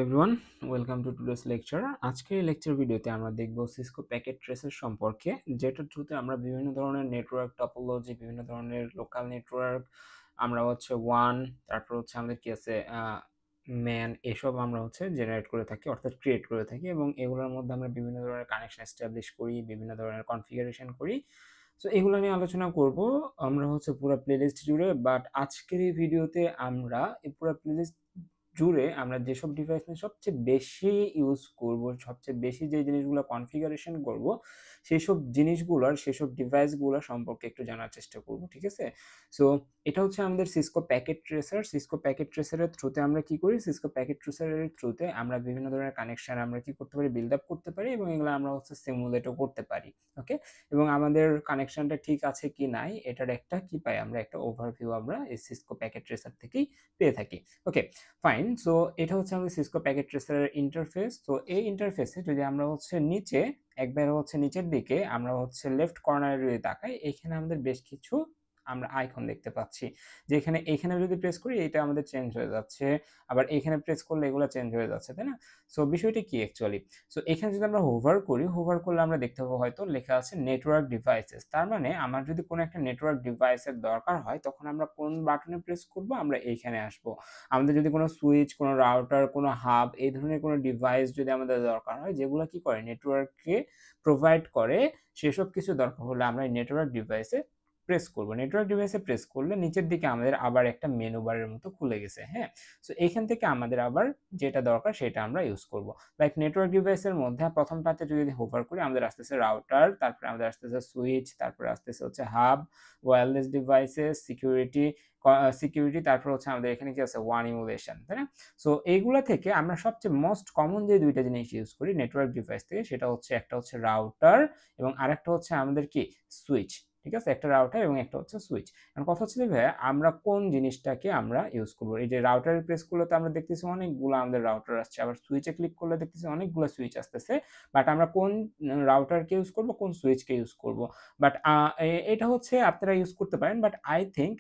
Everyone, welcome to today's lecture. আজকের lecture ভিডিওতে আমরা দেখব সিসকো প্যাকেট ট্রেসের সম্পর্কে, যেটার থ্রুতে আমরা বিভিন্ন ধরনের নেটওয়ার্ক টপোলজি, বিভিন্ন ধরনের লোকাল নেটওয়ার্ক, আমরা ওয়ান, তারপর আমাদের কি আছে ম্যান, এসব আমরা জেনারেট করে থাকি, অর্থাৎ ক্রিয়েট করে থাকি, এবং এগুলোর মধ্যে আমরা বিভিন্ন ধরনের কানেকশন এস্টাবলিশ করি, বিভিন্ন ধরনের কনফিগারেশন করি। সো এগুলো নিয়ে আলোচনা করব আমরা পুরো প্লেলিস্ট জুড়ে। বাট আজকের এই ভিডিওতে আমরা এই পুরো প্লেলিস্ট জুড়ে আমরা যেসব ডিভাইস নিয়ে সবচেয়ে বেশি ইউজ করব, সবচেয়ে বেশি যে জিনিসগুলো কনফিগারেশন করব, সেসব ডিভাইসগুলোর সম্পর্কে একটু জানার চেষ্টা করব, ঠিক আছে? সো এটা আমাদের Cisco packet tracer. Cisco packet ট্রেসারের থ্রুতে আমরা কি করি? সিসকো প্যাকেট ট্রেসারের থ্রুতে আমরা বিভিন্ন ধরনের কানেকশন আমরা কি করতে পারি, বিল্ড আপ করতে পারি, এবং এগুলো আমরা সিমুলেটও করতে পারি। ওকে, এবং আমাদের কানেকশনটা ঠিক আছে কি নাই এটার একটা কি পাই, আমরা একটা ওভারভিউ আমরা এই সিসকো প্যাকেট ট্রেসার থেকেই পেয়ে থাকি। ওকে, ফাইন। সো এটা আমাদের সিসকো প্যাকেট ট্রেসারের ইন্টারফেস। তো এই ইন্টারফেসে যদি আমরা নিচে একবার নিচের দিকে আমরা লেফট কর্নারে যদি তাকাই, এখানে আমাদের বেশ কিছু আমরা আইকন দেখতে পাচ্ছি, যে এখানে যদি প্রেস করি এটা আমাদের চেঞ্জ হয়ে যাচ্ছে, আবার এখানে প্রেস করলে এগুলো চেঞ্জ হয়ে যাচ্ছে, তাই না? সো বিষয়টা কি অ্যাকচুয়ালি? সো এখানে যদি আমরা হোভার করি, হোভার করলে আমরা দেখতে পাবো হয়তো লেখা আছে নেটওয়ার্ক ডিভাইসেস। তার মানে আমার যদি কোনো একটা নেটওয়ার্ক ডিভাইসের দরকার হয়, তখন আমরা কোন বাটনে প্রেস করব? আমরা এইখানে আসবো। আমাদের যদি কোনো সুইচ, কোনো রাউটার, কোনো হাব, এই ধরনের কোনো ডিভাইস যদি আমাদের দরকার হয়, যেগুলো কি করে নেটওয়ার্ককে প্রোভাইড করে, সেসব কিছু দরকার হলে আমরা এই নেটওয়ার্ক ডিভাইসে প্রেস করব। নেটওয়ার্ক ডিভাইসে প্রেস করলে নিচের দিকে আমাদের আবার একটা মেনু বারের মতো খুলে গেছে। হ্যাঁ, সো এখান থেকে আমাদের আবার যেটা দরকার সেটা আমরা ইউজ করব। লাইক নেটওয়ার্ক ডিভাইসের মধ্যে প্রথমটাতে যদি হোভার করি, আমাদের আসতেছে রাউটার, তারপরে আমাদের আসতেছে সুইচ, তারপরে আসতেছে হাব, ওয়্যারলেস ডিভাইসেস, সিকিউরিটি, তারপর আমাদের এখানে কি আছে, ওয়ান ইমুলেশন, তাই না? সো এইগুলা থেকে আমরা সবচেয়ে মোস্ট কমন যে দুইটা জিনিস ইউজ করি নেটওয়ার্ক ডিভাইস থেকে, সেটা একটা রাউটার, এবং আরেকটা আমাদের কি, সুইচ। ঠিক আছে, একটা রাউটার এবং একটা সুইচ। এখন কথা যে ভাইয়া, আমরা কোন জিনিসটাকে আমরা ইউজ করবো? এই যে রাউটারের প্রেস করলে তো আমরা দেখতেছি অনেকগুলো আমাদের রাউটার আসছে, আবার সুইচে ক্লিক করলে দেখতেছি অনেকগুলো সুইচ আসতেছে। বাট আমরা কোন রাউটারকে ইউজ করব, কোন সুইচকে ইউজ করব? বাট এটা আপনারা ইউজ করতে পারেন, বাট আই থিঙ্ক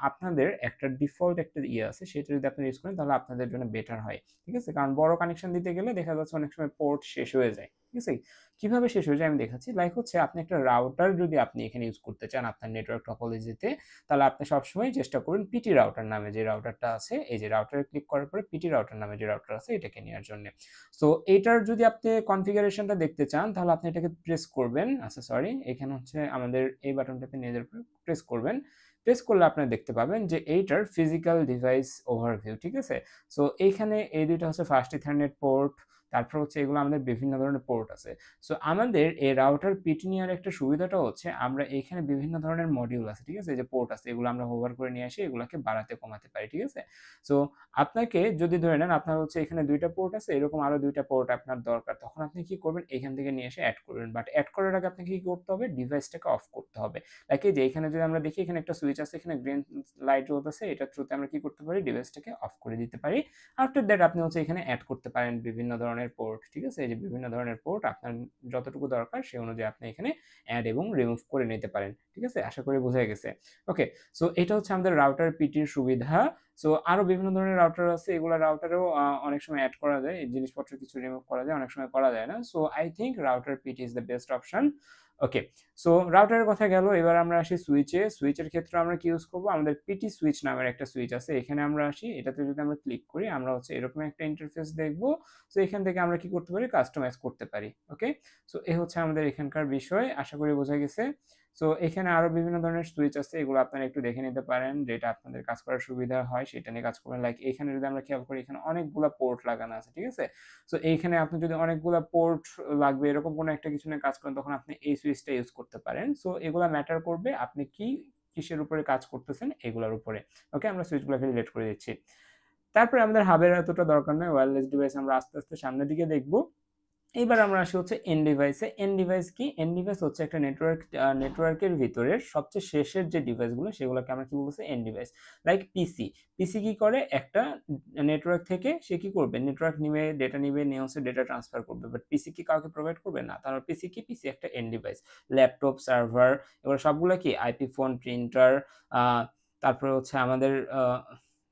আপনাদের একটা ডিফল্ট একটা ইয়ে আছে, সেটা যদি আপনারা ইউজ করেন তাহলে আপনাদের জন্য বেটার হয়। ঠিক আছে, কারণ বড় কানেকশন দিতে গেলে দেখা যাচ্ছে অনেক সময় পোর্ট শেষ হয়ে যায়। ঠিক আছে, কিভাবে শেষ হয়ে যায় আমি দেখাচ্ছি। লাইক আপনি একটা রাউটার যদি আপনি এখানে ইউজ করতে চান আপনার নেটওয়ার্ক টপোলজিতে, তাহলে আপনি সবসময় চেষ্টা করুন পিটি রাউটার নামে যে রাউটারটা আছে, এই যে রাউটারে ক্লিক করার পরে পিটি রাউটার নামে যে রাউটার আছে এটাকে নেওয়ার জন্য। সো এইটার যদি আপনি কনফিগারেশনটা দেখতে চান, তাহলে আপনি এটাকে প্রেস করবেন। আচ্ছা সরি, এখানে আমাদের এই বাটনটাতে নিয়ে যাওয়ার পর প্রেস করবেন। প্রেস করলে আপনারা দেখতে পাবেন যে এইটার ফিজিক্যাল ডিভাইস ওভারভিউ। ঠিক আছে, সো এইখানে এই দুইটা ফাস্ট ইথারনেট পোর্ট, তারপর এগুলো আমাদের বিভিন্ন ধরনের পোর্ট আছে। সো আমাদের এই রাউটার পিটি নেওয়ার একটা সুবিধাটা আমরা এখানে বিভিন্ন ধরনের মডিউল আছে, ঠিক আছে, যে পোর্ট আছে, এগুলো আমরা হোভার করে নিয়ে আসি, এগুলোকে বাড়াতে কমাতে পারি। ঠিক আছে, সো আপনাকে যদি ধরে নেন আপনার এখানে দুইটা পোর্ট আছে, এরকম আরো দুইটা পোর্ট আপনার দরকার, তখন আপনি কি করবেন, এখান থেকে নিয়ে এসে অ্যাড করবেন। বাট অ্যাড করার আগে আপনাকে কি করতে হবে, ডিভাইসটাকে অফ করতে হবে। লাইক এই যে এখানে যদি আমরা দেখি, এখানে একটা সুইচ আছে, এখানে গ্রিন লাইট জ্বলতেছে, এটার থ্রুতে আমরা কি করতে পারি, ডিভাইসটাকে অফ করে দিতে পারি। আফটার দ্যাট আপনি এখানে অ্যাড করতে পারেন বিভিন্ন ধরনের পোর্ট। ঠিক আছে, এই যে বিভিন্ন ধরনের পোর্ট আপনার যতটুকু দরকার সেই অনুযায়ী আপনি এখানে অ্যাড এবং রিমুভ করে নিতে পারেন। ঠিক আছে, আশা করি বোঝা গেছে। ওকে, সো এটা আমাদের রাউটার পিটির সুবিধা। সো আরো বিভিন্ন ধরনের রাউটার আছে, এগুলো রাউটারেও অনেক সময় অ্যাড করা যায়, এই জিনিসপত্র কিছু রিমুভ করা যায়, অনেক সময় করা যায় না। So I think router PT is the best option. Okay, so রাউটারের কথা গেল, এবার আমরা আসি সুইচে। সুইচের ক্ষেত্রে আমরা কি ইউজ করবো, আমাদের পিটি সুইচ নামের একটা সুইচ আছে, এখানে আমরা আসি, এটাতে যদি আমরা ক্লিক করি আমরা এরকম একটা ইন্টারফেস দেখবো। সো এখান থেকে আমরা কি করতে পারি, কাস্টমাইজ করতে পারি। ওকে, সো এ আমাদের এখানকার বিষয়, আশা করি বোঝা গেছে। সো এখানে আরো বিভিন্ন ধরনের সুইচ আছে, এগুলো আপনারা একটু দেখে নিতে পারেন, যেটা আপনাদের কাজ করার সুবিধা হয় সেটা নিয়ে কাজ করবেন। লাইক এখানে যদি আমরা খেয়াল করি, এখানে অনেকগুলা পোর্ট লাগানো আছে। ঠিক আছে, সো এইখানে আপনি যদি অনেকগুলা পোর্ট লাগবে এরকম কোনো একটা কিছু নিয়ে কাজ করেন, তখন আপনি এই সুইচটা ইউজ করতে পারেন। সো এগুলা ম্যাটার করবে আপনি কিসের উপরে কাজ করতেছেন এগুলোর উপরে। ওকে, আমরা সুইচগুলোকে ডিলিট করে দিচ্ছি। তারপরে আমাদের হাবের এতটা দরকার নয়, ওয়্যারলেস ডিভাইস আমরা আস্তে আস্তে সামনের দিকে দেখবো। এবার আমরা আসি এন্ড ডিভাইসে। এন্ড ডিভাইস কি? এন্ড ডিভাইস একটা নেটওয়ার্কের ভিতরে সবচেয়ে শেষের যে ডিভাইসগুলো সেগুলোকে আমরা কি বলতেছি, এন্ড ডিভাইস। লাইক পিসি। পিসি কি করে, একটা নেটওয়ার্ক থেকে সে কি করবে, নেটওয়ার্ক নিবে, ডেটা নিবে, নিয়ে ডেটা ট্রান্সফার করবে। বাট পিসি কি কাউকে প্রোভাইড করবে না, তাহলে পিসি কি, পিসি একটা এন্ড ডিভাইস। ল্যাপটপ, সার্ভার, এগুলো সবগুলো কি, আইপি ফোন, প্রিন্টার, তারপরে আমাদের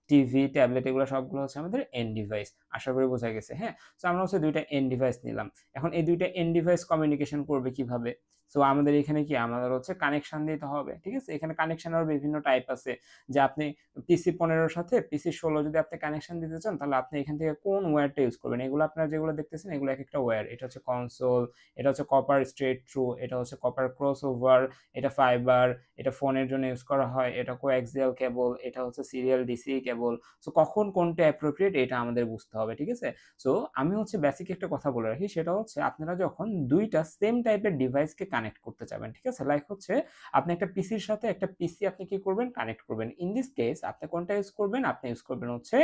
টিভি, ট্যাবলেট, এগুলো সবগুলো আমাদের এন্ড ডিভাইস। আশা করি বোঝা গেছে। হ্যাঁ, সো আমরা হচ্ছে দুইটা এন্ড ডিভাইস নিলাম। এখন এই দুইটা এন্ড ডিভাইস কমিউনিকেশন করবে কিভাবে? সো আমাদের এখানে কি আমাদের হচ্ছে কানেকশন দিতে হবে, ঠিক আছে? এখানে কানেকশনেরও বিভিন্ন টাইপ আছে, যে আপনি পিসি 15 সাথে পিসি 16 যদি আপনি কানেকশন দিতে চান, তাহলে আপনি এখান থেকে কোন ওয়্যারটা ইউজ করবেন। এগুলো আপনারা যেগুলো দেখতেছেন এগুলো একেকটা ওয়্যার। এটা হচ্ছে কনসোল, এটা হচ্ছে কপার স্ট্রেট থ্রু, এটা হচ্ছে কপার ক্রসওভার, এটা ফাইবার, এটা ফোনের জন্য ইউজ করা হয়, এটা কোঅ্যাক্সিয়াল কেবল, এটা হচ্ছে সিরিয়াল ডিসি কেবল। সো কখন কোনটা অ্যাপ্রোপ্রিয়েট এটা আমাদের বুঝতে হবে, ঠিক আছে? সো আমি হচ্ছে বেসিক একটা কথা বলে রাখি, সেটা হচ্ছে আপনারা যখন দুইটা সেম টাইপের ডিভাইসকে কানেক্ট করতে চাবেন, ঠিক আছে? লাইক হচ্ছে আপনি একটা পিসির সাথে একটা পিসি আপনি কি করবেন, কানেক্ট করবেন। ইন দিস কেস আপনি কোনটা ইউজ করবেন, আপনি ইউজ করবেন হচ্ছে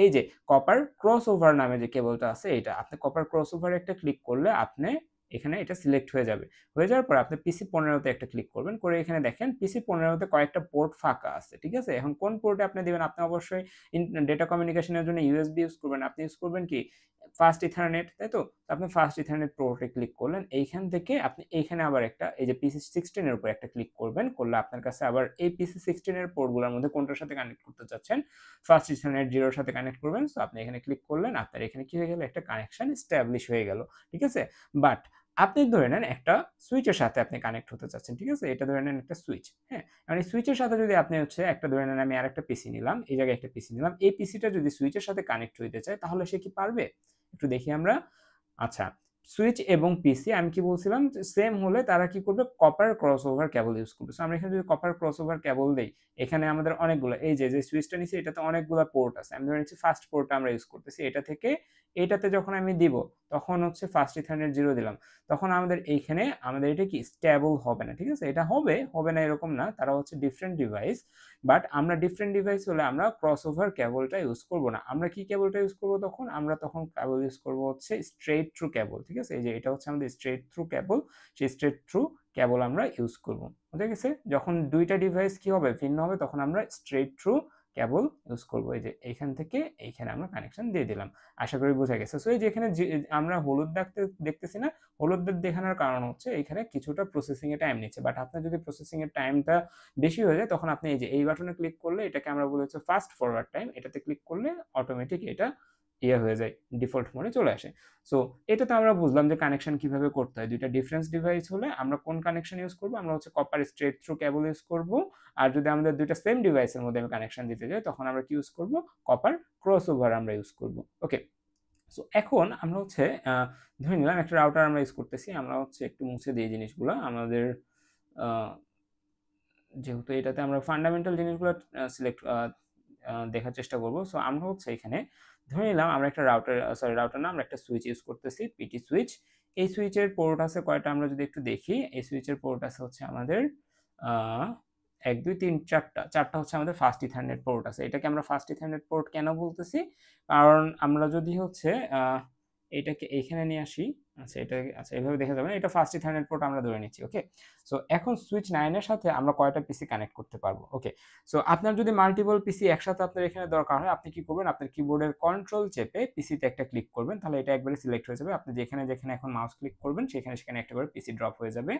এই যে কপার ক্রসওভার নামে যে কেবলটা আছে এটা। আপনি কপার ক্রসওভারে একটা ক্লিক করলে আপনি এখানে এটা সিলেক্ট হয়ে যাবে। হয়ে যাওয়ার পর আপনি পিসি 15 তে একটা ক্লিক করবেন, করে এখানে দেখেন পিসি 15 তে কয়েকটা পোর্ট ফাঁকা আছে, ঠিক আছে? এখন কোন পোর্টে আপনি দিবেন, আপনি অবশ্যই ডেটা কমিউনিকেশনের জন্য ইউএসবি ইউজ করবেন। আপনি ইউজ করবেন কি ফাস্ট ইথারনেট, তাই তো? আপনি ফাস্ট ইথারনেট পোর্টে ক্লিক করলেন, এইখান থেকে আপনি এইখানে আবার একটা এই যে পিসি 16 এর উপর একটা ক্লিক করবেন, করলে আপনার কাছে আবার এই পিসি 16 এর পোর্টগুলোর মধ্যে কোনটার সাথে কানেক্ট করতে চাচ্ছেন, ফাস্ট ইথারনেট 0 এর সাথে কানেক্ট করবেন। সো আপনি এখানে ক্লিক করলেন, আপনার এখানে কি হয়ে গেল, একটা কানেকশন এস্টাবলিশ হয়ে গেল, ঠিক আছে? বাট আপনি ধরে নেন একটা সুইচের সাথে আপনি কানেক্ট হতে চাচ্ছেন, ঠিক আছে? এটা ধরে নেন একটা সুইচ, হ্যাঁ? মানে সুইচের সাথে যদি আপনি হচ্ছে একটা ধরে নেন আমি আরেকটা পিসি নিলাম, এই জায়গায় একটা পিসি নিলাম, এই পিসিটা যদি সুইচের সাথে কানেক্ট হইতে চায় তাহলে সে কি পারবে? একটু দেখি আমরা। আচ্ছা, সুইচ এবং পিসি আমি কি বলছিলাম, সেম হলে তারা কি করবে, কপার ক্রসওভার কেবল ইউজ করবে। সো আমরা এখানে যদি কপার ক্রসওভার কেবল দেই, এখানে আমাদের অনেকগুলো এই যে সুইচটা নিছি এটাতে অনেকগুলো পোর্ট আছে। আমি ধরে নিচ্ছি ফার্স্ট পোর্টটা আমরা ইউজ করতেছি, এটা থেকে এটাতে যখন আমি দিব তখন হচ্ছে ফার্স্ট ইথারনেট 0 দিলাম, তখন আমাদের এইখানে আমাদের এটা কি স্টেবল হবে না, ঠিক আছে? এটা হবে না এরকম না, তারা হচ্ছে ডিফারেন্ট ডিভাইস, বাট আমরা ডিফারেন্ট ডিভাইস হলে আমরা ক্রসওভার কেবলটা ইউজ করব না। আমরা কি কেবলটা ইউজ করব তখন, আমরা তখন কেবল ইউজ করব হচ্ছে স্ট্রেট থ্রু কেবল, ঠিক আছে? এই যে এটা হচ্ছে আমাদের স্ট্রেট থ্রু কেবল, সেই স্ট্রেট থ্রু কেবল আমরা ইউজ করব। বুঝা গেছে? যখন দুইটা ডিভাইস কি হবে, ভিন্ন হবে, তখন আমরা স্ট্রেট থ্রু কেবল ইউজ করব। এই যে এইখান থেকে এইখানে আমরা কানেকশন দিয়ে দিলাম। আশা করি বোঝা গেছে। সো এই যে এখানে আমরা হলুদ দাগ দেখতেছি না, হলুদ দাগ দেখানোর কারণ হচ্ছে এখানে কিছুটা প্রসেসিং এর টাইম নিচ্ছে। বাট আপনার যদি প্রসেসিং এর টাইমটা বেশি হয়ে যায়, তখন আপনি এই যে এই বাটনে ক্লিক করলে, এটাকে আমরা বলি হচ্ছে ফাস্ট ফরওয়ার্ড টাইম, এটাতে ক্লিক করলে অটোমেটিক এটা হয়ে যায়, ডিফল্ট মোডে চলে আসে। সো এটা তো আমরা বুঝলাম যে কানেকশন কিভাবে করতে হয়। দুইটা ডিফারেন্স ডিভাইস হলে আমরা কোন কানেকশন ইউজ করব, আমরা হচ্ছে কপার স্ট্রেট থ্রু কেবল ইউজ করব। আর যদি আমাদের দুইটা সেম ডিভাইসের মধ্যে আমি কানেকশন দিতে যাই, তখন আমরা কি ইউজ করব, কপার ক্রসওভার আমরা ইউজ করব। ওকে, সো এখন আমরা হচ্ছে ধরে নিলাম একটা রাউটার আমরা ইউজ করতেছি, আমরা হচ্ছে একটু মুছে দিই জিনিসগুলো আমাদের, যেহেতু এটাতে আমরা ফান্ডামেন্টাল জিনিসগুলো সিলেক্ট দেখার চেষ্টা করব। সো আমরা হচ্ছে এখানে ধরে নিলাম আমরা একটা রাউটার না, আমরা একটা সুইচ ইউজ করতেছি, পিটি সুইচ। এই সুইচের পোর্ট আছে কয়টা আমরা যদি একটু দেখি, এই সুইচের পোর্ট আছে হচ্ছে আমাদের 1 2 3 4টা হচ্ছে আমাদের ফাস্ট ইথারনেট পোর্ট আছে। এটাকে আমরা ফাস্ট ইথারনেট পোর্ট কেন বলতেছি, কারণ আমরা যদি হচ্ছে এটাকে এইখানে নিয়ে আসি, আচ্ছা এটা আচ্ছা এভাবে দেখা যাবে না, এটা ফার্স্ট ইথারনেট পোর্ট আমরা ধরে নিচ্ছি। ওকে, সো এখন সুইচ 9 এর সাথে আমরা কয়টা পিসি কানেক্ট করতে পারবো। ওকে, সো আপনার যদি মাল্টিপল পিসি একসাথে আপনার এখানে দরকার হয়, আপনি কি করবেন, আপনার কিবোর্ডের কন্ট্রোল চেপে পিসিতে একটা ক্লিক করবেন, তাহলে এটা একবারে সিলেক্ট হয়ে যাবে। আপনি যেখানে যেখানে এখন মাউস ক্লিক করবেন সেখানে একটা করে পিসি ড্রপ হয়ে যাবে।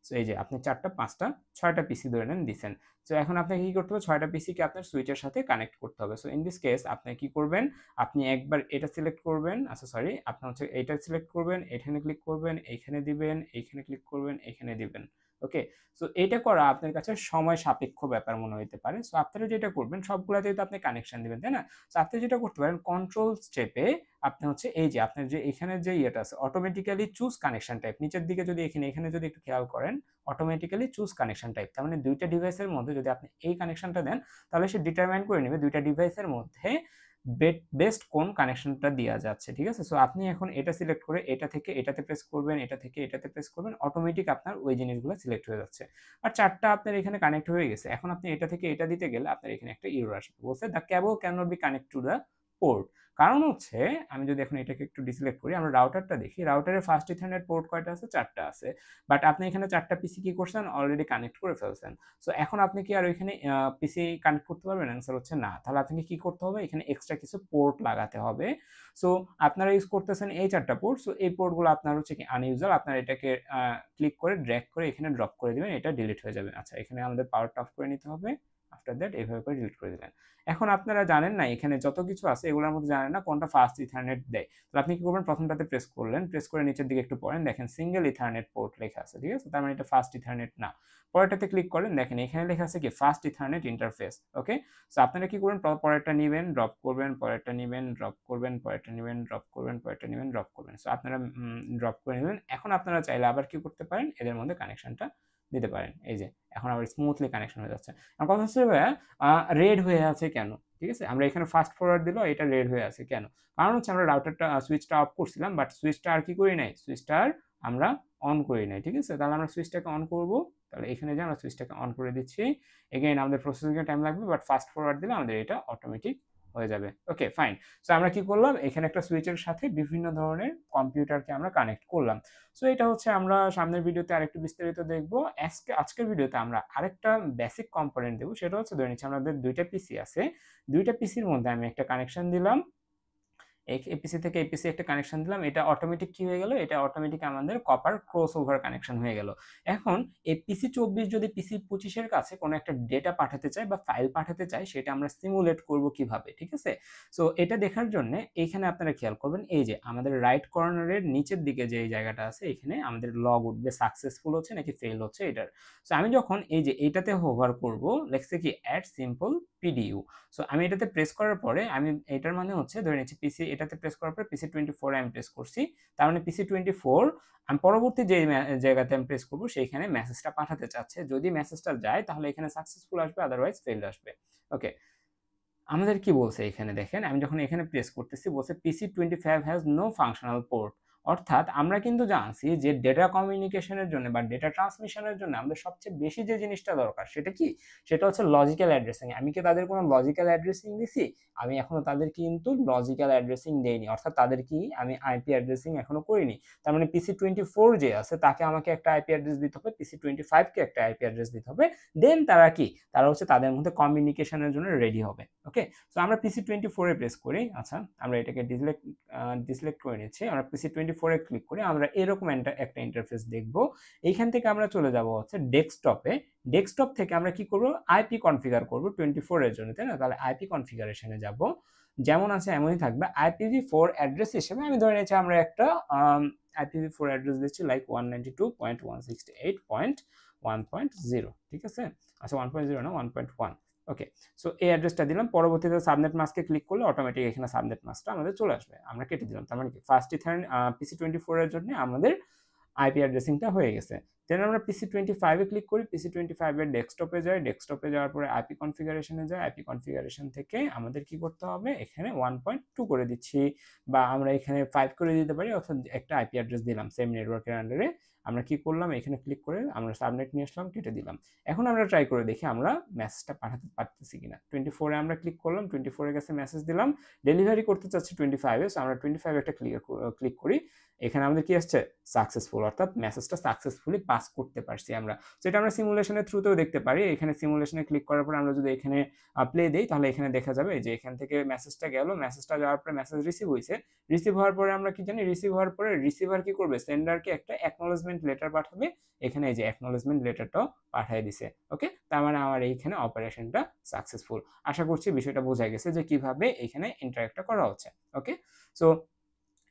সো এই যে আপনি 4টা 5টা 6টা পিসি ধরে নেন দিছেন। সো এখন আপনাকে কি করতে হবে, 6টা পিসিকে আপনার সুইচের সাথে কানেক্ট করতে হবে। সো ইন দিস কেস আপনি কি করবেন, আপনি একবার এটা সিলেক্ট করবেন, আচ্ছা সরি, আপনি হচ্ছে এটা সিলেক্ট করবেন, এখানে ক্লিক করবেন, এইখানে দিবেন, এইখানে ক্লিক করবেন, এখানে দিবেন। ওকে, সো এটা করা আপনার কাছে সময় সাপেক্ষ ব্যাপার মনে হতে পারে। সো আপনারা যেটা করবেন, সবগুলাতেই তো আপনি কানেকশন দিবেন, তাই না? সো আপনি যেটা করতে পারেন, কন্ট্রোল চেপে আপনি হচ্ছে এই যে আপনার যে এখানে যে ইয়েটা আছে, অটোমেটিক্যালি চুজ কানেকশন টাইপ, নিচের দিকে যদি এখানে যদি একটু খেয়াল করেন, অটোমেটিক্যালি চুজ কানেকশন টাইপ, তার মানে দুইটা ডিভাইসের মধ্যে যদি আপনি এই কানেকশনটা দেন, তাহলে সে ডিটারমাইন করে নেবে দুইটা ডিভাইসের মধ্যে বেস্ট কোন কানেকশনটা দেওয়া যাচ্ছে, ঠিক আছে? সো আপনি এখন এটা সিলেক্ট করে এটা থেকে এটাতে প্রেস করবেন, এটা থেকে এটাতে প্রেস করবেন, অটোমেটিক আপনার ওই জিনিসগুলো সিলেক্ট হয়ে যাচ্ছে। আর 4টা আপনার এখানে কানেক্ট হয়ে গেছে। এখন আপনি এটা থেকে এটা দিতে গেলে আপনার এখানে একটা এরর আসবে, বলছে the cable can not be connect to the port. কারণ হচ্ছে আমি যদি এখন এটাকে একটু ডিসিলেক্ট করি, আমরা রাউটারটা দেখি, রাউটারের ফার্স্ট ইথারনেট পোর্ট কয়টা আছে, 4টা আছে। বাট আপনি এখানে 4টা পিসি কি করছেন, অলরেডি কানেক্ট করে ফেলছেন। সো এখন আপনি কি আর ওইখানে পিসি কানেক্ট করতে পারবেন? অ্যান্সার হচ্ছে না। তাহলে আপনাকে কি করতে হবে, এখানে এক্সট্রা কিছু পোর্ট লাগাতে হবে। সো আপনারা ইউজ করতেছেন এই 4টা পোর্ট। সো এই পোর্টগুলো আপনার হচ্ছে কি আনইউজেবল, আপনারা এটাকে ক্লিক করে ড্র্যাগ করে এখানে ড্রপ করে দিবেন, এটা ডিলিট হয়ে যাবে। আচ্ছা, এখানে আমাদের পাওয়ারটা অফ করে নিতে হবে। আফটার দ্যাট এভাবে করে ডিলিট করে দিলেন। এখন আপনারা জানেন না এখানে যত কিছু আছে এগুলোর মধ্যে জানেন না কোনটা ফাস্ট ইথারনেট দেয়। তো আপনি কি করবেন, প্রথমটাতে প্রেস করলেন, প্রেস করে নিচের দিকে একটু পড়েন, দেখেন সিঙ্গেল ইথারনেট পোর্ট লেখা আছে, ঠিক আছে, তার মানে এটা ফাস্ট ইথারনেট না। পরেরটাতে ক্লিক করেন, দেখেন এখানে লেখা আছে কি ফাস্ট ইথারনেট ইন্টারফেস। ওকে, সো আপনারা কি করবেন, পরেরটা নেবেন, ড্রপ করবেন, পরেরটা নেবেন, ড্রপ করবেন, পরেরটা নেবেন, ড্রপ করবেন, পরেরটা নেবেন, ড্রপ করবেন। সো আপনারা ড্রপ করে নিলেন। এখন আপনারা চাইলে আবার কি করতে পারেন, এদের মধ্যে কানেকশনটা দিতে পারেন। এই যে এখন আবার স্মুথলি কানেকশন হয়ে যাচ্ছে। আমার কথা হচ্ছে ভাইয়া রেড হয়ে আছে কেন, ঠিক আছে, আমরা এখানে ফাস্ট ফরওয়ার্ড দিল, এটা রেড হয়ে আছে কেন, কারণ হচ্ছে আমরা রাউটারটা সুইচটা অফ করছিলাম, বাট সুইচটা আর কি করি নাই, সুইচটা আর আমরা অন করি নাই, ঠিক আছে। তাহলে আমরা সুইচটাকে অন করব, তাহলে এখানে যে আমরা সুইচটাকে অন করে দিচ্ছি, এগেইন আমাদের প্রসেসিং টাইম লাগবে, বাট ফাস্ট ফরওয়ার্ড দিলে আমাদের এটা অটোমেটিক হয়ে যাবে। Okay fine. সো আমরা কি করলাম, এখানে একটা সুইচের সাথে বিভিন্ন ধরনের কম্পিউটারকে আমরা কানেক্ট করলাম। সো এটা হচ্ছে আমরা সামনের ভিডিওতে আরেকটু বিস্তারিত দেখব। আজকের ভিডিওতে আমরা আরেকটা বেসিক কম্পোনেন্ট দেবো, সেটা হচ্ছে ধরে নিচ্ছি আমাদের দুইটা পিসি আছে, দুইটা পিসির মধ্যে আমি একটা কানেকশন দিলাম, এপিসি থেকে এপিসি একটা কানেকশন দিলাম, এটা অটোমেটিক কি হয়ে গেল, এটা অটোমেটিক আমাদের কপার ক্রস ওভার কানেকশন হয়ে গেল। এখন এই পিসি 24 যদি পিসি 25 এর কাছে কোনো একটা ডেটা পাঠাতে চাই বা ফাইল পাঠাতে চাই, সেটা আমরা সিমুলেট করব কিভাবে, ঠিক আছে। সো এটা দেখার জন্য এইখানে আপনারা খেয়াল করবেন, এই যে আমাদের রাইট কর্নারের নিচের দিকে যে এই জায়গাটা আছে, এখানে আমাদের লগ উঠবে সাকসেসফুল হচ্ছে নাকি ফেল হচ্ছে এটার। সো আমি যখন এই যে এইটাতে হোভার করব, লেখছে কি অ্যাড সিম্পল পিডিইউ। সো আমি এটাতে প্রেস করার পরে আমি এটার মানে হচ্ছে ধরে নিচ্ছি পিসি, এটাতে প্রেস করার পরে পিসি 24 আমি প্রেস করছি, তার মানে পিসি 24 আমি পরবর্তী যে জায়গাতে আমি প্রেস করব সেইখানে মেসেজটা পাঠাতে চাচ্ছে, যদি মেসেজটা যায় তাহলে এখানে সাকসেসফুল আসবে, আদারওয়াইজ ফেইল্ড আসবে। ওকে, আমাদের কি বলছে এখানে দেখেন, আমি যখন এখানে প্রেস করতেছি বলছে পিসি 25 হ্যাজ নো ফাংশনাল পোর্ট, অর্থাৎ আমরা কিন্তু জানছি যে ডেটা কমিউনিকেশনের জন্য বা ডেটা ট্রান্সমিশনের জন্য আমাদের সবচেয়ে বেশি যে জিনিসটা দরকার সেটা কি, সেটা হচ্ছে লজিক্যাল অ্যাড্রেসিং। আমি কি তাদের কোনো লজিক্যাল অ্যাড্রেসিং দিছি, আমি এখনো তাদের কিন্তু লজিক্যাল অ্যাড্রেসিং দেইনি, অর্থাৎ তাদের কি আমি আইপি অ্যাড্রেসিং এখনো করিনি। তার মানে পিসি 24 যে আছে তাকে আমাকে একটা আইপি অ্যাড্রেস দিতে হবে, পিসি 25 কে একটা আইপি অ্যাড্রেস দিতে হবে, দেন তারা কি, তারা হচ্ছে তাদের মধ্যে কমিউনিকেশনের জন্য রেডি হবে। ওকে, সো আমরা পিসি 24 এ প্রেস করি, আচ্ছা আমরা এটাকে ডিসলেক্ট করে নিচ্ছি, আমরা পিসি 24 এ ক্লিক করি, আমরা এরকম একটা ইন্টারফেস দেখব। এইখান থেকে আমরা চলে যাব হচ্ছে ডেস্কটপে, ডেস্কটপ থেকে আমরা কি করব, আইপি কনফিগার করব 24 এর জন্য, তাই না, তাহলে আইপি কনফিগারেশনে যাব, যেমন আছে এমনই থাকবে। IPv4 অ্যাড্রেস হিসেবে আমি ধরে নিচ্ছি আমরা একটা IPv4 অ্যাড্রেস দিচ্ছি লাইক 192.168.1.0, ঠিক আছে, আচ্ছা 1.0 না 1.1। ওকে, সো এই অ্যাড্রেসটা দিলাম, পরবর্তীতে সাবনেট মাস্কে ক্লিক করলে অটোমেটিক এখানে সাবনেট মাস্কটা আমাদের চলে আসবে, আমরা কেটে দিলাম, তার মানে কি ফার্স্ট ইথারনেট পিসি 24 এর জন্য আমাদের আইপি অ্যাড্রেসিংটা হয়ে গেছে। দেন আমরা পিসি 25 এ ক্লিক করি, পিসি 25 এর ডেস্কটপে যাই, ডেস্কটপে যাওয়ার পরে আইপি কনফিগারেশনে যাই, আইপি কনফিগারেশন থেকে আমাদের কি করতে হবে, এখানে 1.2 করে দিচ্ছি, বা আমরা এখানে 5 করে দিতে পারি, অর্থাৎ একটা আইপি অ্যাড্রেস দিলাম সেম নেটওয়ার্কের আন্ডারে। আমরা কি করলাম, এখানে ক্লিক করে আমরা সাবনেট নিয়ে আসলাম, কেটে দিলাম। এখন আমরা ট্রাই করে দেখি আমরা মেসেজটা পাঠাতে পারতেছি কিনা। 24 এ আমরা ক্লিক করলাম, 24 এর কাছে মেসেজ দিলাম, ডেলিভারি করতে চাচ্ছি 25 এ, সো আমরা 25 একটা ক্লিক করি, এখানে আমাদের কি আসছে সাকসেসফুল, অর্থাৎ মেসেজটা সাকসেসফুলি পাস করতে পারছি আমরা। তো এটা আমরা সিমুলেশনের থ্রুতেও দেখতে পারি, এখানে সিমুলেশনে ক্লিক করার পর আমরা যদি এখানে প্লে দেই তাহলে এখানে দেখা যাবে যে এখান থেকে মেসেজটা গেল, মেসেজটা যাওয়ার পরে মেসেজ রিসিভ হয়েছে, রিসিভ হওয়ার পরে আমরা কি জানি, রিসিভ হওয়ার পরে রিসিভার কি করবে, সেন্ডারকে একটা অ্যাকনোলেজমেন্ট লেটার পাঠাবে, এখানে এই যে অ্যাকনোলেজমেন্ট লেটারটাও পাঠিয়ে দিছে। ওকে, তার মানে আমার এইখানে অপারেশনটা সাকসেসফুল। আশা করছি বিষয়টা বোঝা গেছে যে কিভাবে এখানে ইন্টারেক্টটা করা হচ্ছে। ওকে, সো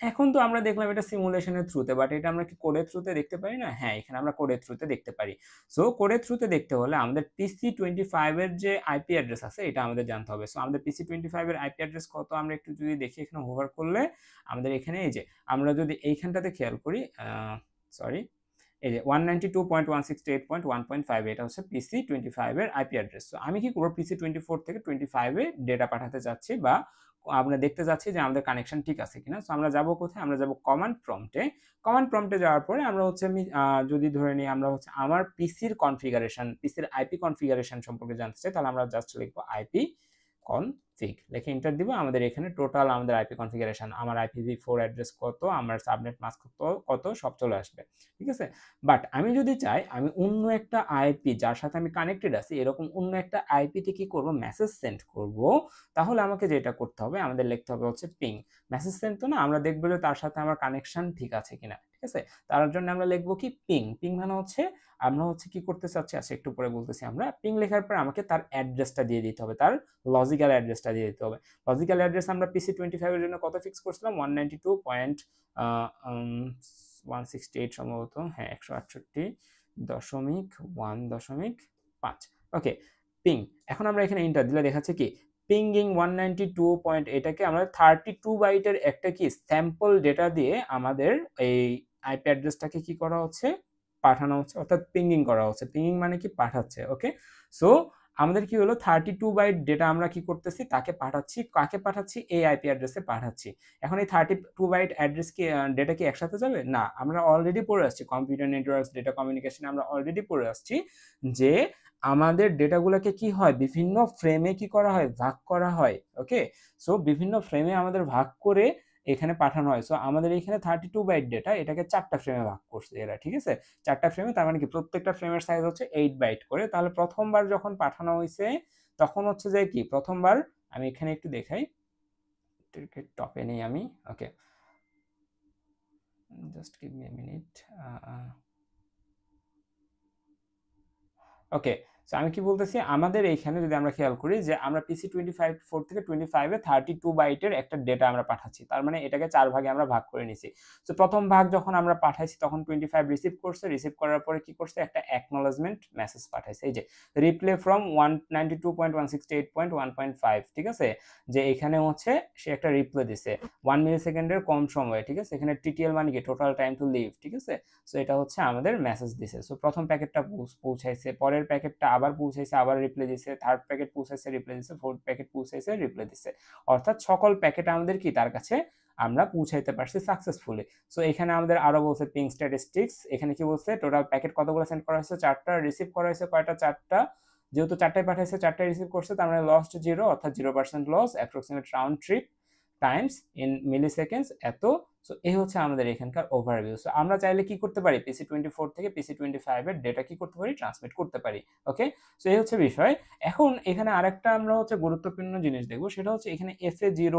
এখন তো আমরা দেখলাম এটা সিমুলেশনের থ্রুতে, বাট এটা আমরা কি কোডের থ্রুতে দেখতে পারি না, হ্যাঁ এখানে আমরা কোডের থ্রুতে দেখতে পারি। সো কোডের থ্রুতে দেখতে হলে আমাদের পিসি 25 এর যে আইপি অ্যাড্রেস আছে এটা আমাদের জানতে হবে। সো আমাদের পিসি 25 এর আইপি অ্যাড্রেস কত আমরা একটু যদি দেখি, এখানে হোভার করলে আমাদের এখানে এই যে আমরা যদি এইখানটাতে খেয়াল করি, সরি এই যে 192.168.1.5 এটা হচ্ছে পিসি 25 এর আইপি অ্যাড্রেস। তো আমি কি করব, পিসি 24 থেকে 25 এ ডেটা পাঠাতে চাচ্ছি বা আমরা দেখতে যাচ্ছি যে আমাদের কানেকশন ঠিক আছে কিনা। সো আমরা যাব কোথায়, আমরা যাব কমান্ড প্রম্পটে। কমান্ড প্রম্পটে যাওয়ার পরে আমরা হচ্ছে আমি যদি ধরে নিই আমরা হচ্ছে আমার পিসির কনফিগারেশন, পিসির আইপি কনফিগারেশন সম্পর্কে জানতে চাই, তাহলে আমরা জাস্ট লিখব আইপি কন কনফিগ লিখে এন্টার দিব। আমাদের এখানে টোটাল আমাদের আইপি কনফিগারেশন, আমার IPv4 অ্যাড্রেস কত, আমার সাবনেট মাস্ক কত সব চলে আসবে, ঠিক আছে। বাট আমি যদি চাই আমি অন্য একটা আইপি যার সাথে আমি কানেক্টেড আছি এরকম অন্য একটা আইপিতে কি করব, মেসেজ সেন্ড করব, তাহলে আমাকে যেটা করতে হবে আমাদের লিখতে হবে হচ্ছে পিং। মেসেজ সেন্ড তো না, আমরা দেখবো যে তার সাথে আমার কানেকশন ঠিক আছে কিনা, ঠিক আছে। তার জন্য আমরা লিখবো কি পিং। পিং মানে হচ্ছে আমরা হচ্ছে কি করতে চাচ্ছি, আচ্ছা একটু পরে বলতেছি। আমরা পিং লেখার পর আমাকে তার অ্যাড্রেসটা দিয়ে দিতে হবে, তার লজিক্যাল অ্যাড্রেসটা দিয়ে দিতে হবে। লজিক্যাল অ্যাড্রেস আমরা PC25 এর জন্য কত ফিক্স করছিলাম, 192.168 সম্ভবত, হ্যাঁ 168.1.5। ওকে, পিং। এখন আমরা এখানে এন্টার দিলে দেখাচ্ছে কি পিঙ্গিং 192. এটাকে আমরা 32 বাইটের একটা কি স্যাম্পল ডেটা দিয়ে আমাদের এই আইপি অ্যাড্রেসটাকে কি করা হচ্ছে, পাঠানো হচ্ছে, অর্থাৎ পিঙ্গিং করা হচ্ছে। পিঙ্গিং মানে কি পাঠাচ্ছে, ওকে। সো আমাদের কি হলো 32 বাইট ডেটা আমরা কি করতেছি, তাকে পাঠাচ্ছি। কাকে পাঠাচ্ছি, এই আইপি অ্যাড্রেসে পাঠাচ্ছি। এখন এই 32 বাইট অ্যাড্রেস কি ডেটা কি একসাথে যাবে না, আমরা অলরেডি পড়ে আসছি কম্পিউটার নেটওয়ার্কস ডেটা কমিউনিকেশনে, আমরা অলরেডি পড়ে আসছি যে আমাদের ডেটাগুলোকে কি হয় বিভিন্ন ফ্রেমে কি করা হয়, ভাগ করা হয়, ওকে। সো বিভিন্ন ফ্রেমে আমাদের ভাগ করে এখানে পাঠানো হয়। সো আমাদের এখানে 32 বাইট ডেটা, এটাকে 4টা ফ্রেমে ভাগ করছে এরা, ঠিক আছে। 4টা ফ্রেমে, তার মানে কি প্রত্যেকটা ফ্রেমের সাইজ হচ্ছে 8 বাইট করে। তাহলে প্রথমবার যখন পাঠানো হয়েছে তখন হচ্ছে যে কি প্রথমবার, আমি এখানে একটু দেখাই, টপে নেই আমি, ওকে just give me a minute. Okay, so আমি কি বলতেছি, আমাদের এইখানে যদি আমরা খেয়াল করি যে আমরা PC25 থেকে 25 এ 32 বাইটের একটা ডেটা আমরা পাঠাচ্ছি, তার মানে এটাকে 4 ভাগে আমরা ভাগ করে নিছি। সো প্রথম ভাগ যখন আমরা পাঠাইছি তখন 25 রিসিভ করছে, রিসিভ করার পরে কি করছে, একটা অ্যাকনলেজমেন্ট মেসেজ পাঠাইছে, এই যে রিপ্লে ফ্রম 192.168.1.5, ঠিক আছে। যে এখানে হচ্ছে সে একটা রিপ্লে দিছে 1 মিলি সেকেন্ডের কম সময়ে, ঠিক আছে। এখানে TTL মানে কি টোটাল টাইম টু লিভ, ঠিক আছে। সো এটা হচ্ছে আমাদের মেসেজ দিছে। সো প্রথম প্যাকেটটা পৌঁছাইছে, পরের প্যাকেটটা আবার পৌঁছাইছে, আবার রিপ্লাই দিছে, থার্ড প্যাকেট পৌঁছাইছে, রিপ্লাই দিছে, ফোর্থ প্যাকেট পৌঁছাইছে, রিপ্লাই দিছে। অর্থাৎ সকল প্যাকেট আমাদের কি তার কাছে আমরা পৌঁছাইতে পারছি সাকসেসফুলি। সো এখানে আমাদের আরো বলছে পিং স্ট্যাটিস্টিক্স, এখানে কি বলছে টোটাল প্যাকেট কতগুলো সেন্ড করা হয়েছে, 4টা, রিসিভ করা হয়েছে কয়টা, 4টা, যেহেতু 4টাই পাঠাইছে 4টাই রিসিভ করছে, তার মানে লস্ট 0, অর্থাৎ 0% loss, approximate round trip times in milliseconds এত। সো এই হচ্ছে আমাদের এখানকার ওভারভিউ। সো আমরা চাইলে কি করতে পারি, PC24 থেকে PC25 এর ডেটা কি করতে পারি, ট্রান্সমিট করতে পারি, ওকে। সো এই হচ্ছে বিষয়। এখন এখানে আরেকটা আমরা হচ্ছে গুরুত্বপূর্ণ জিনিস দেখবো, সেটা হচ্ছে এখানে FA0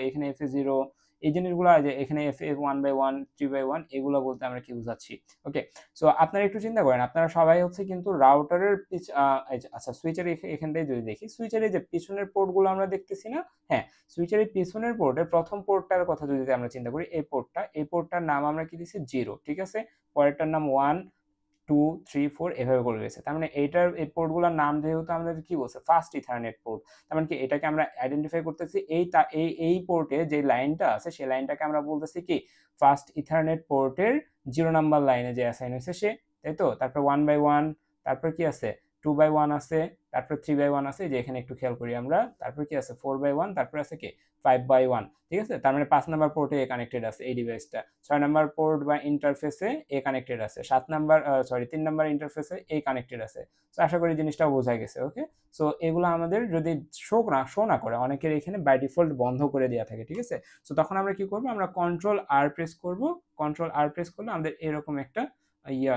এখানে FA0 এই জিনিসগুলো, যে এখানে FA 1/1 3/1 এগুলো বলতে আমরা কি বুঝাচ্ছি, ওকে। সো আপনারা একটু চিন্তা করেন, আপনারা সবাই হচ্ছে কিন্তু রাউটারের আচ্ছা সুইচের এখানটাই যদি দেখি, সুইচের এই যে পিছনের পোর্টগুলো আমরা দেখতেছি না, হ্যাঁ সুইচের এই পিছনের পোর্টের প্রথম পোর্টটার কথা যদি আমরা চিন্তা করি, এই পোর্টটার নাম আমরা কি দিছি 0, ঠিক আছে। পরেরটার নাম 1 2 3 4 এভাবে করে রয়েছে। তার মানে এইটার এই পোর্টগুলোর নাম যেহেতু আমাদের কি বলছে ফার্স্ট ইথারনেট পোর্ট, তার মানে কি এটাকে আমরা আইডেন্টিফাই করতেছি, এই পোর্টে যে লাইনটা আছে সেই লাইনটাকে আমরা বলতেছি কি ফার্স্ট ইথারনেট পোর্টের 0 নাম্বার লাইনে যে অ্যাসাইন হয়েছে সে, তাই তো। তারপর 1/1, তারপর কি আছে 2/1 আছে, তারপর 3/1 আছে, যে এখানে একটু খেয়াল করি আমরা, তারপর কি আছে 4/1, তারপর আছে কি 5/1, ঠিক আছে। তার মানে 5 নাম্বার পোর্টে এ কানেক্টেড আছে এই ডিভাইসটা, 6 নাম্বার পোর্ট বা ইন্টারফেসে এ কানেক্টেড আছে, 3 নাম্বার ইন্টারফেসে এ কানেক্টেড আছে। সো আশা করি জিনিসটা বোঝা গেছে, ওকে। সো এগুলো আমাদের যদি শো না করে, অনেকের এখানে বাই ডিফল্ট বন্ধ করে দেওয়া থাকে, ঠিক আছে। সো তখন আমরা কি করব, আমরা কন্ট্রোল আর প্রেস করব, কন্ট্রোল আর প্রেস করলে আমাদের এরকম একটা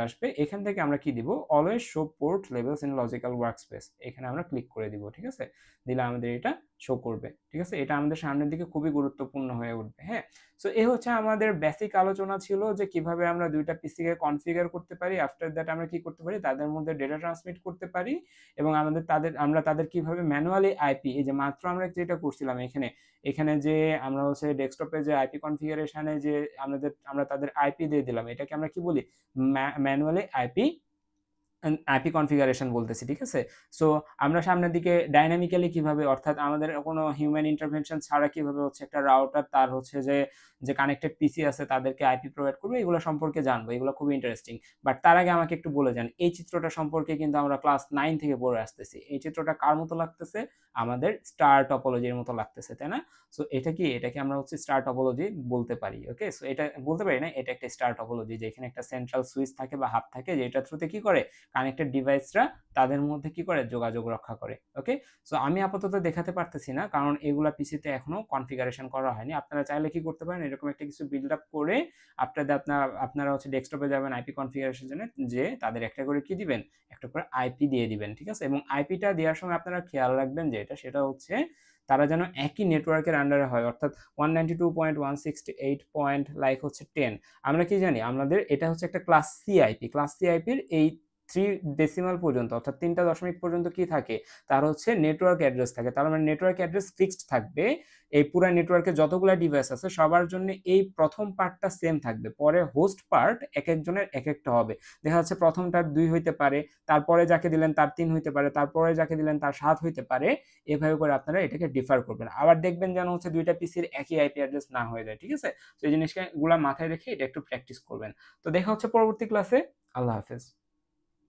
আসবে। এখান থেকে আমরা কি দিব, always show port levels in logical workspace, এখানে আমরা ক্লিক করে দিব, ঠিক আছে। দিলে আমাদের এটা শো করবে, ঠিক আছে। এটা আমাদের সামনের দিকে খুবই গুরুত্বপূর্ণ হয়ে উঠবে, হ্যাঁ। সো এই হচ্ছে আমাদের বেসিক আলোচনা ছিল যে কিভাবে আমরা দুইটা পিসিকে কনফিগার করতে পারি, আফটার দ্যাট আমরা কি করতে পারি, তাদের মধ্যে ডেটা ট্রান্সমিট করতে পারি, এবং আমরা তাদের কিভাবে ম্যানুয়ালি আইপি, এই যে মাত্র আমরা যেটা করছিলাম এখানে যে আমরা হচ্ছে ডেস্কটপে যে আইপি কনফিগারেশনে যে আমরা তাদের আইপি দিয়ে দিলাম, এটাকে আমরা কি বলি, ম্যানুয়ালি আইপি কনফিগারেশন বলতেছি, ঠিক আছে। সো আমরা সামনের দিকে ডাইনামিক্যালি কিভাবে, অর্থাৎ আমাদের কোনো হিউম্যান ইন্টারভেনশন ছাড়া কিভাবে হচ্ছে একটা রাউটার তার হচ্ছে যে কানেক্টেড পিসি আছে তাদেরকে আইপি প্রোভাইড করবে, এগুলো সম্পর্কে জানবো, এগুলো খুবই ইন্টারেস্টিং। বাট তার আগে আমাকে একটু বলে যান, এই চিত্রটা সম্পর্কে কিন্তু আমরা ক্লাস 9 থেকে পড়ে আসতেছি, এই চিত্রটা কার মতো লাগতেছে, আমাদের স্টার টপোলজির মতো লাগতেছে, তাই না। সো এটাকে আমরা হচ্ছে স্টার টপোলজি বলতে পারি, ওকে। সো এটা বলতে পারি না, এটা একটা স্টার টপোলজি, যেখানে একটা সেন্ট্রাল সুইচ থাকে বা হাব থাকে, যেটা থ্রুতে কি করে কানেক্টেড ডিভাইসরা তাদের মধ্যে কি করে যোগাযোগ রক্ষা করে। ওকে, সো আমি আপাতত দেখাতে পারতেছি না কারণ এগুলা পিসিতে এখনো কনফিগারেশন করা হয়নি। আপনারা চাইলে কি করতে পারেন, এরকম একটা কিছু বিল্ড আপ করে আপনারা হচ্ছে ডেস্কটপে যাবেন আইপি কনফিগারেশন জন্য, যে তাদের একটা করে কি দিবেন, একটা করে আইপি দিয়ে দিবেন, ঠিক আছে। এবং আইপিটা দেওয়ার সময় আপনারা খেয়াল রাখবেন যে সেটা হচ্ছে তারা যেন একই নেটওয়ার্কের আন্ডারে হয়, অর্থাৎ 192.168 পয়েন্ট লাইক হচ্ছে 10। আমরা কি জানি, আমাদের এটা হচ্ছে একটা class C IP, class C আইপির এই 3 ডেসিমাল পর্যন্ত অর্থাৎ 3টা দশমিক পর্যন্ত কি থাকে, তার হচ্ছে নেটওয়ার্ক অ্যাড্রেস থাকে। তার মানে নেটওয়ার্ক অ্যাড্রেস ফিক্সড থাকবে। এই পুরো নেটওয়ার্কে যতগুলো ডিভাইস আছে সবার জন্য এই প্রথম পার্টটা সেম থাকবে, পরে হোস্ট পার্ট এক একজনের এক একটা হবে। দেখা যাচ্ছে প্রথমটার 2 হইতে পারে, তারপরে যাকে দিলেন তার 3 হইতে পারে, তারপরে যাকে দিলেন তার 7 হইতে পারে। এভাবে করে আপনারা এটাকে ডিফার করবেন। আবার দেখবেন যেন হচ্ছে দুইটা পিসির একই আইপি অ্যাড্রেস না হয়ে যায়, ঠিক আছে। তো এই জিনিসগুলো মাথায় রেখে এটা একটু প্র্যাকটিস করবেন। তো দেখা হচ্ছে পরবর্তী ক্লাসে। আল্লাহ হাফেজ।